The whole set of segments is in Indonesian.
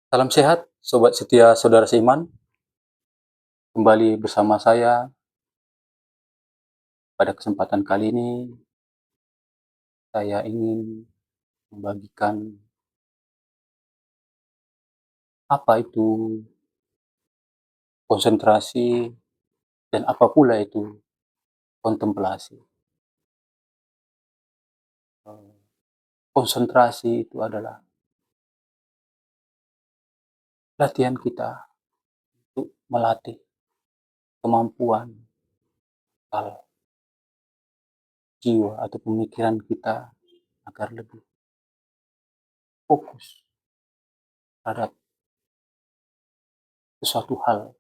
Salam sehat, sobat setia saudara seiman. Kembali bersama saya pada kesempatan kali ini, saya ingin membagikan apa itu konsentrasi dan apa pula itu kontemplasi. Konsentrasi itu adalah latihan kita untuk melatih kemampuan akal, jiwa atau pemikiran kita agar lebih fokus terhadap sesuatu hal,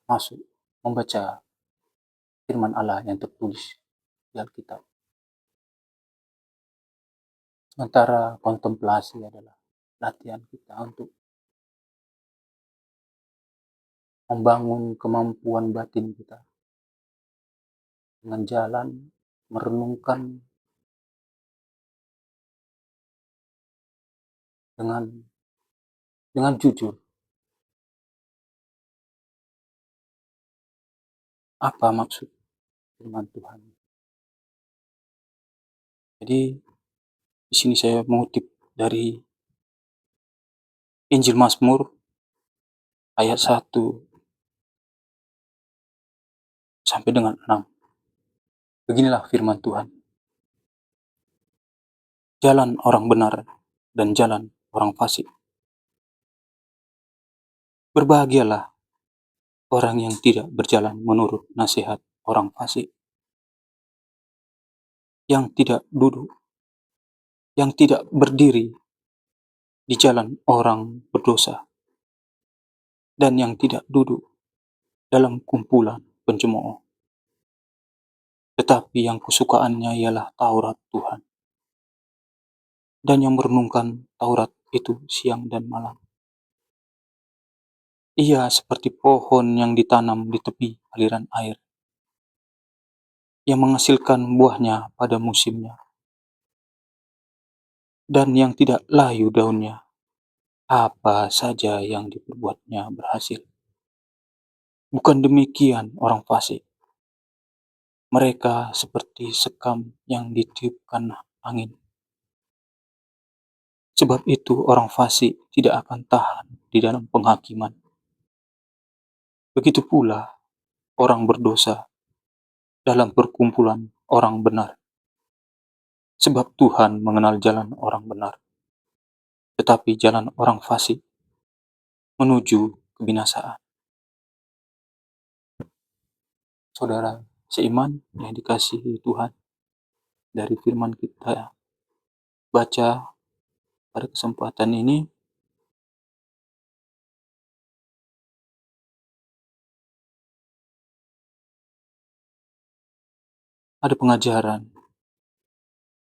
masuk membaca firman Allah yang tertulis di Alkitab. Sementara kontemplasi adalah latihan kita untuk membangun kemampuan batin kita dengan jalan merenungkan dengan jujur apa maksud firman Tuhan. Jadi di sini saya mengutip dari Injil Mazmur ayat 1 sampai dengan 6. Beginilah firman Tuhan. Jalan orang benar dan jalan orang fasik. Berbahagialah orang yang tidak berjalan menurut nasihat orang fasik, yang tidak berdiri di jalan orang berdosa, dan yang tidak duduk dalam kumpulan pencemooh. Tetapi yang kesukaannya ialah Taurat Tuhan, dan yang merenungkan Taurat itu siang dan malam. Ia seperti pohon yang ditanam di tepi aliran air, yang menghasilkan buahnya pada musimnya, dan yang tidak layu daunnya. Apa saja yang diperbuatnya berhasil. Bukan demikian orang fasik. Mereka seperti sekam yang ditiupkan angin. Sebab itu orang fasik tidak akan tahan di dalam penghakiman. Begitu pula orang berdosa dalam perkumpulan orang benar. Sebab Tuhan mengenal jalan orang benar, tetapi jalan orang fasik menuju kebinasaan. Saudara seiman yang dikasihi Tuhan, dari firman kita baca pada kesempatan ini, ada pengajaran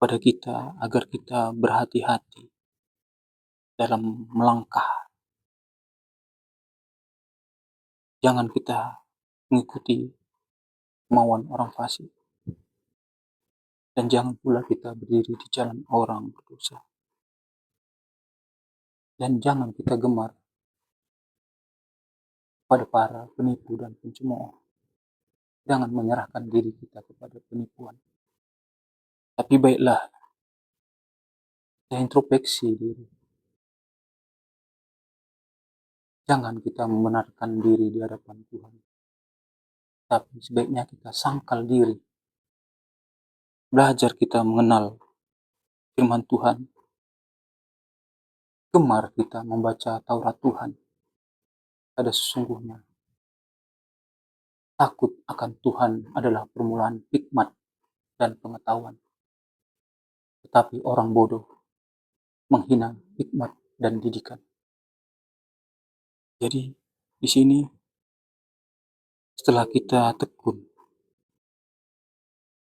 pada kita agar kita berhati-hati dalam melangkah. Jangan kita mengikuti kemauan orang fasik, dan jangan pula kita berdiri di jalan orang berdosa, dan jangan kita gemar pada para penipu dan pencemooh. Jangan menyerahkan diri kita kepada penipuan, tapi baiklah kita introspeksi diri. Jangan kita membenarkan diri di hadapan Tuhan, tapi sebaiknya kita sangkal diri. Belajar kita mengenal firman Tuhan. Gemar kita membaca Taurat Tuhan. Pada sesungguhnya, takut akan Tuhan adalah permulaan hikmat dan pengetahuan. Tetapi orang bodoh menghina hikmat dan didikan. Jadi di sini setelah kita tekun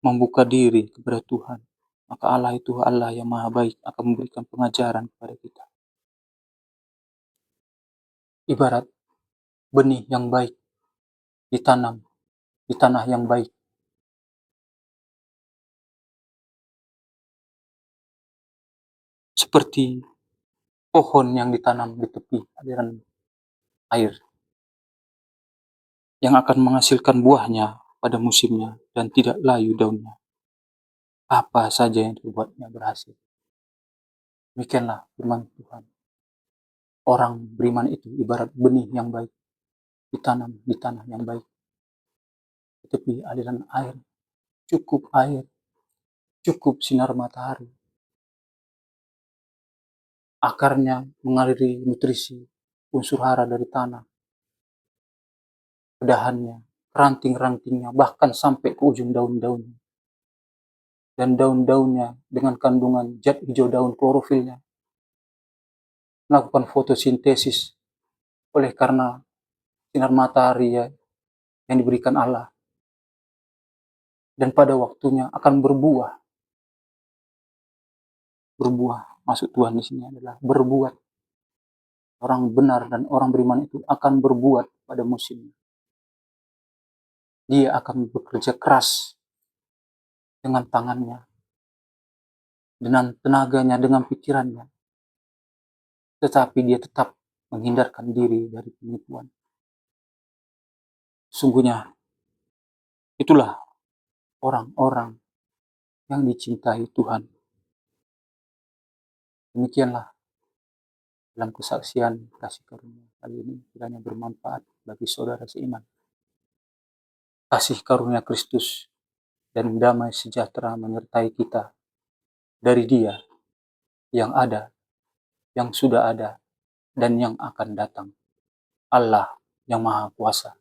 membuka diri kepada Tuhan, maka Allah itu Allah yang maha baik akan memberikan pengajaran kepada kita. Ibarat benih yang baik ditanam di tanah yang baik. Seperti pohon yang ditanam di tepi aliran air yang akan menghasilkan buahnya pada musimnya dan tidak layu daunnya. Apa saja yang dibuatnya berhasil. Demikianlah firman Tuhan. Orang beriman itu ibarat benih yang baik ditanam di tanah yang baik, di tepi aliran air, cukup sinar matahari. Akarnya mengaliri nutrisi unsur hara dari tanah, dahannya, ranting-rantingnya, bahkan sampai ke ujung daun-daunnya. Dan daun-daunnya dengan kandungan zat hijau daun klorofilnya melakukan fotosintesis oleh karena sinar matahari yang diberikan Allah. Dan pada waktunya akan berbuah. Berbuah, maksud Tuhan di sini adalah berbuat. Orang benar dan orang beriman itu akan berbuat pada musimnya. Dia akan bekerja keras dengan tangannya, dengan tenaganya, dengan pikirannya. Tetapi dia tetap menghindarkan diri dari penipuan. Sungguhnya itulah orang-orang yang dicintai Tuhan. Demikianlah dalam kesaksian kasih karunia kali ini kiranya bermanfaat bagi saudara seiman. Kasih karunia Kristus dan damai sejahtera menyertai kita dari Dia yang ada, yang sudah ada, dan yang akan datang. Allah yang Maha Kuasa.